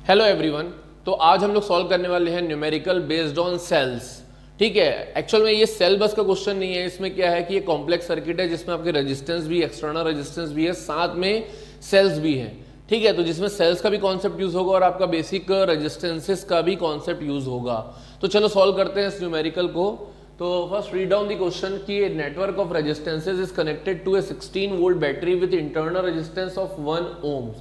Hello everyone. तो आज हम लोग सॉल्व करने वाले हैं न्यूमेरिकल बेस्ड ऑन सेल्स। ठीक है, एक्चुअल में ये सेल बस का क्वेश्चन नहीं है। इसमें क्या है कि ये कॉम्प्लेक्स सर्किट है जिसमें आपके रेजिस्टेंस भी, एक्सटर्नल रेजिस्टेंस भी है, साथ में सेल्स भी है। ठीक है, तो जिसमें सेल्स का भी कॉन्सेप्ट यूज होगा और आपका बेसिक रेजिस्टेंसेस का भी कॉन्सेप्ट यूज होगा। तो चलो सॉल्व करते हैं इस न्यूमेरिकल को। तो first read down the question कि a network of resistances is connected to a 16 volt battery with internal resistance of 1 ohms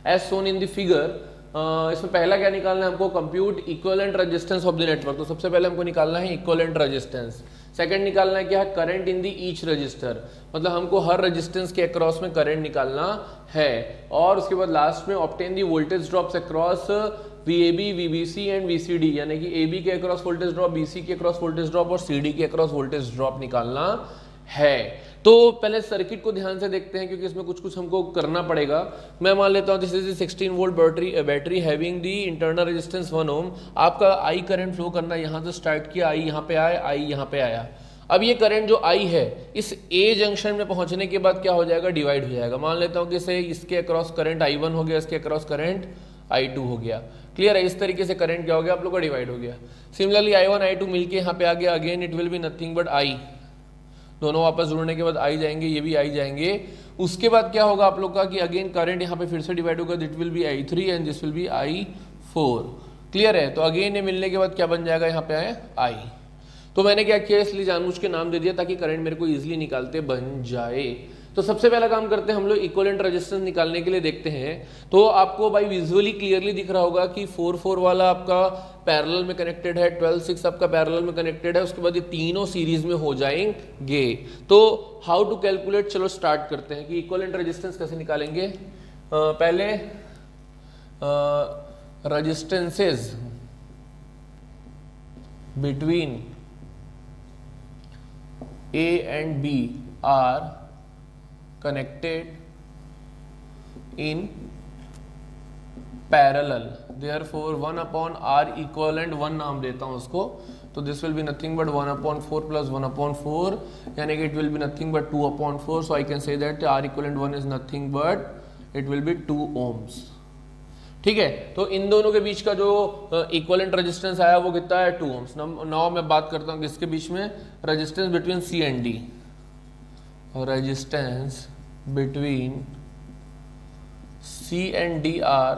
as shown in the figure. इसमें पहला क्या निकालना है हमको, compute equivalent resistance of the network. तो सबसे पहले हमको निकालना है इक्विवेलेंट रेजिस्टेंस। सेकंड निकालना है क्या है, current in the each resistor, मतलब हमको हर रेजिस्टेंस के अक्रॉस में करंट निकालना है। और उसके बाद लास्ट में obtain the voltage drops across VAB, VBC and VCD, यानी कि AB के अक्रॉस वोल्टेज ड्रॉप, BC के अक्रॉस वोल्टेज ड्रॉप और CD के अक्रॉस वोल्टेज ड्रॉप निकालना है। तो पहले सर्किट को ध्यान से देखते हैं क्योंकि इसमें कुछ कुछ हमको करना पड़ेगा। मैं मान लेता हूँ this is 16 volt battery having the internal resistance 1 ohm। आपका I करंट फ्लो करना यहाँ से स्टार्ट किया, I यहाँ पे आया, I यहाँ पे आया। अब ये करंट जो I है इस A जंक्शन में पहुंचने के बाद क्या हो जाएगा, डिवाइड हो जाएगा। मान लेता हूँ कि इसे इसके अक्रॉस करंट I1 हो गया, इसके अक्रॉस करंट I2 हो गया। क्लियर है, इस तरीके से करंट क्या हो गया आप लोग का, डिवाइड हो गया। सिमिलरली I1 I2 मिलके यहाँ पे आ गया, again it will be nothing but I, दोनों वापस जुड़ने के बाद आई जाएंगे, ये भी आई जाएंगे। उसके बाद क्या होगा आप लोग का कि अगेन करंट यहाँ पे फिर से डिवाइड होगा, that will be I3 and this will be I4। Clear है, तो अगेन ये मिलने के बाद क्या बन जाएगा, यहाँ पे आए I। तो मैंने क्या किया, इसलिए जानबूझ के नाम दे दिया ताकि करंट मेरे को इजीली निकालते बन जाए। तो सबसे पहला काम करते हैं हम लोग इक्विवेलेंट रेजिस्टेंस निकालने के लिए देखते हैं। तो आपको भाई विजुअली क्लियरली दिख रहा होगा कि 4 वाला आपका पैरेलल में कनेक्टेड है, 12 आपका पैरेलल में कनेक्टेड है, उसके बाद ये तीनों सीरीज में हो जाएंगे। तो हाउ टू कैलकुलेट, चलो स्टार्ट करते हैं कि इक्विवेलेंट रेजिस्टेंस कैसे निकालेंगे। पहले resistances between A and B are connected in parallel, therefore 1/R equivalent 1 नाम देता हूँ उसको। तो this will be nothing but 1/4 plus 1/4, यानी कि it will be nothing but 2/4। so I can say that R equivalent 1 is nothing but it will be 2 ohms। ठीक है, तो इन दोनों के बीच का जो इक्विवेलेंट रेजिस्टेंस आया वो कितना है, 2 ohms। नाउ मैं बात करता हूँ किसके बीच में, resistance between C and D। Resistance between C and D are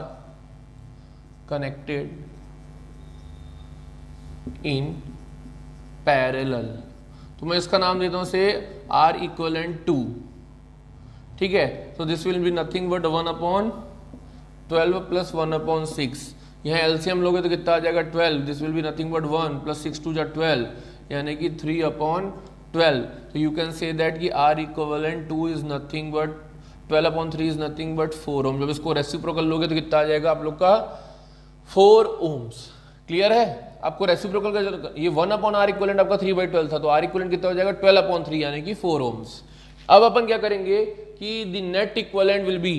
connected in parallel. तो मैं इसका नाम देता हूँ से R equivalent 2। ठीक है, तो this will be nothing but 1/12 plus 1/6। यहाँ एलसीएम लोगे तो कितना आ जाएगा, 12। This will be nothing but 1 plus 6 2 12, यानी कि 3/12। तो यू कैन से दैट कि R equivalent 2 is nothing but 12/3 is nothing but 4 ohm। जब इसको रेसिप्रोकल लोगे तो कितना आ जाएगा आप लोग का, 4 ohms। क्लियर है, आपको रेसिप्रोकल का ये 1/R equivalent आपका 3/12 था, तो R equivalent कितना हो जाएगा 12/3 यानी कि 4 ohms। अब अपन क्या करेंगे कि the net equivalent will be,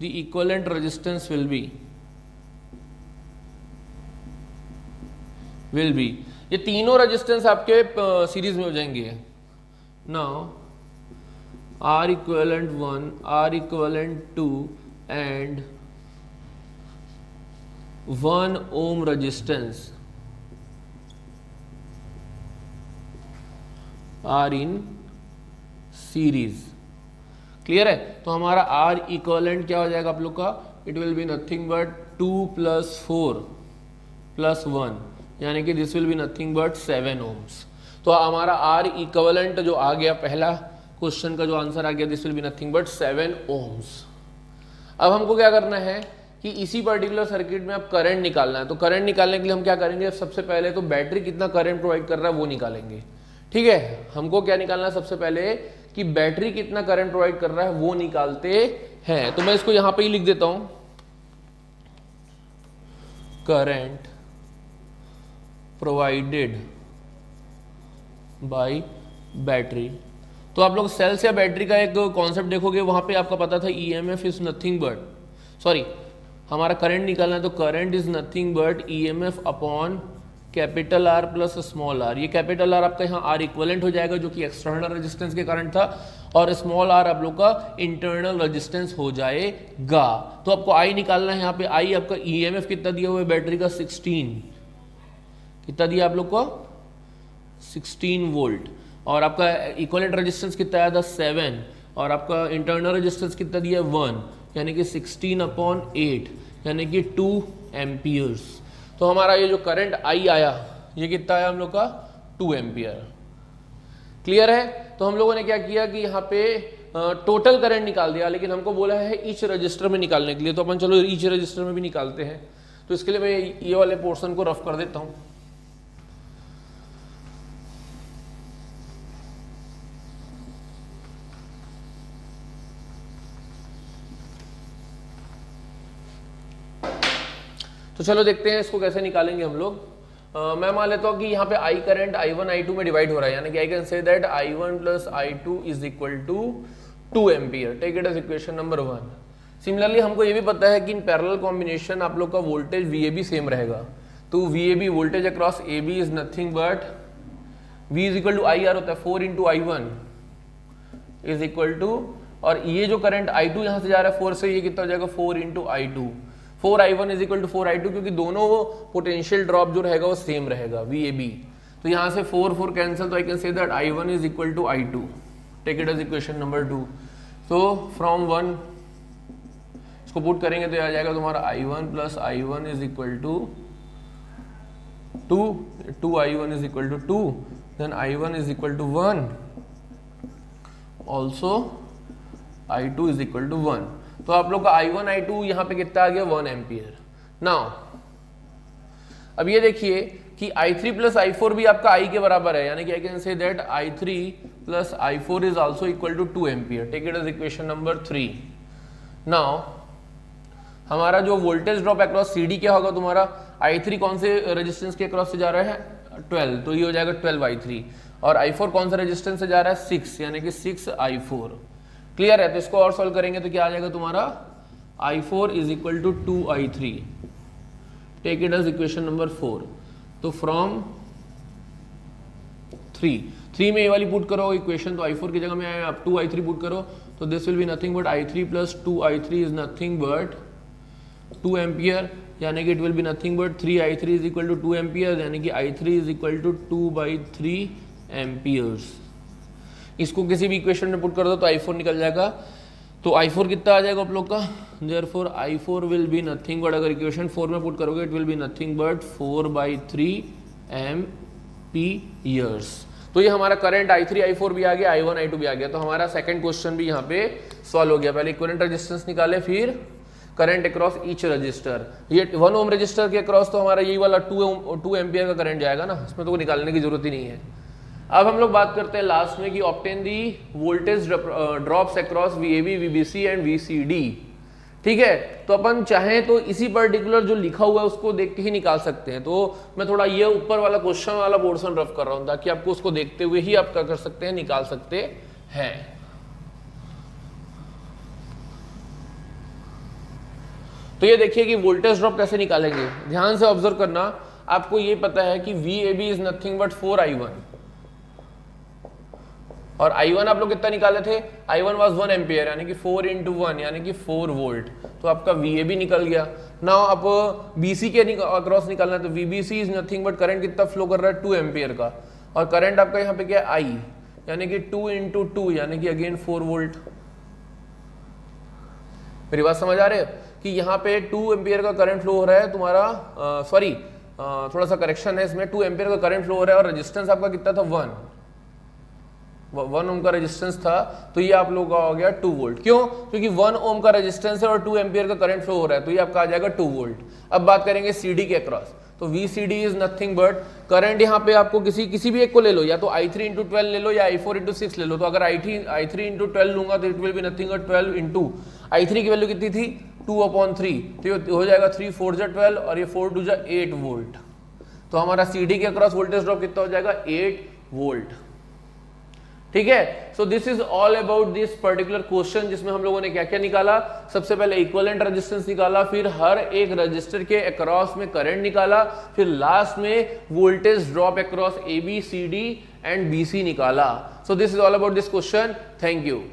the equivalent resistance will be ये तीनों रेजिस्टेंस आपके सीरीज में हो जाएंगे। Now R equivalent 1, R equivalent 2 and 1 ohm resistance are in series। Clear है, तो हमारा R इक्विवेलेंट क्या हो जाएगा आप लोग का, it will be nothing but 2 + 4 + 1, यानी कि this will be nothing but 7 ohms। तो हमारा R इक्विवेलेंट जो आ गया, पहला क्वेश्चन का जो आंसर आ गया, this will be nothing but 7 ohms। अब हमको क्या करना है कि इसी पर्टिकुलर सर्किट में अब करंट निकालना है। तो करंट निकालने के लिए हम क्या करेंगे, सबसे पहले तो बैटरी कितना करंट प्रोवाइड कर रहा है वो निकालेंगे। ठीक है, हमको क्या निकालना है सबसे पहले कि बैटरी कितना करंट प्रोवाइड कर रहा है वो निकालते हैं। तो मैं इसको यहां पे ही लिख देता हूं, करंट प्रोवाइडेड बाय बैटरी। तो आप लोग सेल्स या बैटरी का एक कॉन्सेप्ट देखोगे, वहां पे आपका पता था EMF is nothing but, sorry हमारा करंट निकालना है तो current is nothing but EMF upon capital R plus small R. ये कैपिटल आर आपका यहाँ आर इक्वलेंट हो जाएगा जो कि एक्सटर्नल रेजिस्टेंस के करंट था, और स्मॉल आर आप लोग का इंटरनल रेजिस्टेंस हो जाएगा। तो आपको आई निकालना है। यहाँ पे आई आपका ईएमएफ कितना दिया हुआ है बैटरी का 16, कितना दिया आप लोग को 16 वोल्ट, और आपका इक्वलेंट रेजिस्टेंस कितना आया था 7, और आपका इंटरनल रेजिस्टेंस कितना दिया 1, यानी कि 16/8 यानी कि 2 एम्पियर्स। तो हमारा ये जो करंट आई आया ये कितना आया हम लोग का 2 एम्पियर। क्लियर है। तो हम लोगों ने क्या किया कि यहाँ पे टोटल करंट निकाल दिया, लेकिन हमको बोला है ईच रजिस्टर में निकालने के लिए, तो अपन चलो ईच रजिस्टर में भी निकालते हैं। तो इसके लिए मैं ये वाले पोर्शन को रफ कर देता हूँ। तो चलो देखते हैं इसको कैसे निकालेंगे हम लोग। मैं मान लेता हूँ कि यहाँ पे I करंट I1 I2 में डिवाइड हो रहा है, यानी कि I can say that I1 plus I2 is equal to 2 ampere. Take it as equation number 1। Similarly हमको ये भी पता है कि इन पैरेलल कॉम्बिनेशन आप लोग का वोल्टेज VAB सेम रहेगा। तो VAB voltage across AB is nothing but V is equal to IR होता है 4 into I1 is equal to, और ये जो करंट I2 यहाँ से जा रहा है 4 से, ये कितना हो जाएगा 4 into I2। 4I1 is equal to 4I2, क्योंकि दोनों वो पोटेंशियल ड्रॉप जो रहेगा वो सेम रहेगा VAB। तो यहाँ से 4 कैंसिल, तो I can say that I1 is equal to I2। Take it as equation number 2। तो फ्रॉम 1 इसको पुट करेंगे तो आ जाएगा तुम्हारा I1 plus I1 is equal to 2I1 is equal to 2, then I1 is equal to 1, also I2 is equal to 1। तो आप लोग का I1 I2 यहाँ पे कितना आ गया 1 एम्पियर। नाउ अब ये देखिए कि I3 प्लस I4 भी आपका I के बराबर है, यानी कि I can say that I3 plus I4 is also equal to 2 ampere. Take it as equation number 3। Now हमारा जो वोल्टेज ड्रॉप अक्रॉस CD क्या होगा तुम्हारा, I3 कौन से रेजिस्टेंस के अक्रॉस से जा रहा है 12, तो ये हो जाएगा 12I3, और I4 कौन सा रेजिस्टेंस से जा रहा है 6, यानी कि 6I4। क्लियर है। तो इसको और सॉल्व करेंगे तो क्या आ जाएगा तुम्हारा I4 is equal to 2I3। Take it as equation number 4। तो फ्रॉम 3 में ये वाली पुट करो इक्वेशन, तो I4 की जगह में आप 2I3 पुट करो, तो this will be nothing but I3 plus 2I3 is nothing but 2 ampere, यानी कि it will be nothing but 3I3 is equal to 2 ampere, यानी कि I3 is equal to 2/3 amperes. इसको किसी भी इक्वेशन में पुट कर दो तो I4 निकल जाएगा। तो I4 कितना आ जाएगा आप लोग का, therefore I4 will be nothing but, अगर इक्वेशन 4 में पुट करोगे it will be nothing but 4/3 amperes. तो ये हमारा करंट I3 I4 भी आ गया, I1 I2 भी आ गया। तो हमारा सेकंड क्वेश्चन भी यहाँ पे सॉल्व हो गया। पहले इक्विवेलेंट रेजिस्टेंस निकाले, फिर करंट अक्रॉस ईच रजिस्टर। ये 1 ओम रजिस्टर के अक्रॉस तो हमारा यही वाला 2 एम्पियर का करंट जाएगा ना, इसमें तो निकालने की जरूरत ही नहीं है। अब हम लोग बात करते हैं लास्ट में कि obtain the voltage drops across VAB, VBC and VCD। ठीक है। तो अपन चाहें तो इसी पर्टिकुलर जो लिखा हुआ है उसको देख के ही निकाल सकते हैं। तो मैं थोड़ा ये ऊपर वाला क्वेश्चन वाला पोर्शन रफ कर रहा हूं ताकि आपको उसको देखते हुए ही आप क्या कर सकते हैं, निकाल सकते हैं। तो ये देखिए कि वोल्टेज ड्रॉप कैसे निकालेंगे, ध्यान से ऑब्जर्व करना। आपको ये पता है कि VAB is nothing but 4I1, और I1 आप लोग कितना निकाले थे, I1 वाज 1 एम्पियर, यानी कि 4 इंटू 1 यानी कि 4 वोल्ट। तो आपका VAB निकल गया। नाउ आप BC के अक्रॉस निकालना है, तो VBC is nothing but current कितना फ्लो कर रहा है 2 एम्पियर का, और करंट आपका यहाँ पे क्या है I, यानी कि 2 इंटू 2 यानी कि अगेन 4 वोल्ट। मेरी बात समझ आ रही है कि यहाँ पे 2 एम्पियर का करंट फ्लो हो रहा है तुम्हारा, सॉरी थोड़ा सा करेक्शन है इसमें, 2 एम्पियर का करंट फ्लो हो रहा है और रेजिस्टेंस आपका कितना था 1 ओम का रेजिस्टेंस था। तो ये आप लोगों का हो गया 2 वोल्ट। क्यों? क्योंकि 1 ओम का रेजिस्टेंस है और 2 एम्पियर का करंट फ्लो हो रहा है, तो ये आपका आ जाएगा 2 वोल्ट। अब बात करेंगे CD के अक्रॉस, तो VCD is nothing but current, यहाँ पे आपको किसी भी एक को ले लो, या तो I3 इंटू 12 ले लो या I4 इंटू 6 ले लो। तो अगर I3 इंटू 12 लूंगा तो it will be nothing but 12 into I3 की वैल्यू कितनी थी 2/3, तो ये हो जाएगा 3 4 जा 12 और ये 4 2 जा 8 वोल्ट। तो हमारा CD के अक्रॉस वोल्टेज ड्रॉप कितना हो जाएगा 8 वोल्ट। ठीक है। So this is all about this particular question, जिसमें हम लोगों ने क्या क्या निकाला। सबसे पहले इक्विवेलेंट रेजिस्टेंस निकाला, फिर हर एक रजिस्टर के अक्रॉस में करंट निकाला, फिर लास्ट में voltage drop across AB, CD and BC निकाला। So this is all about this question. Thank you.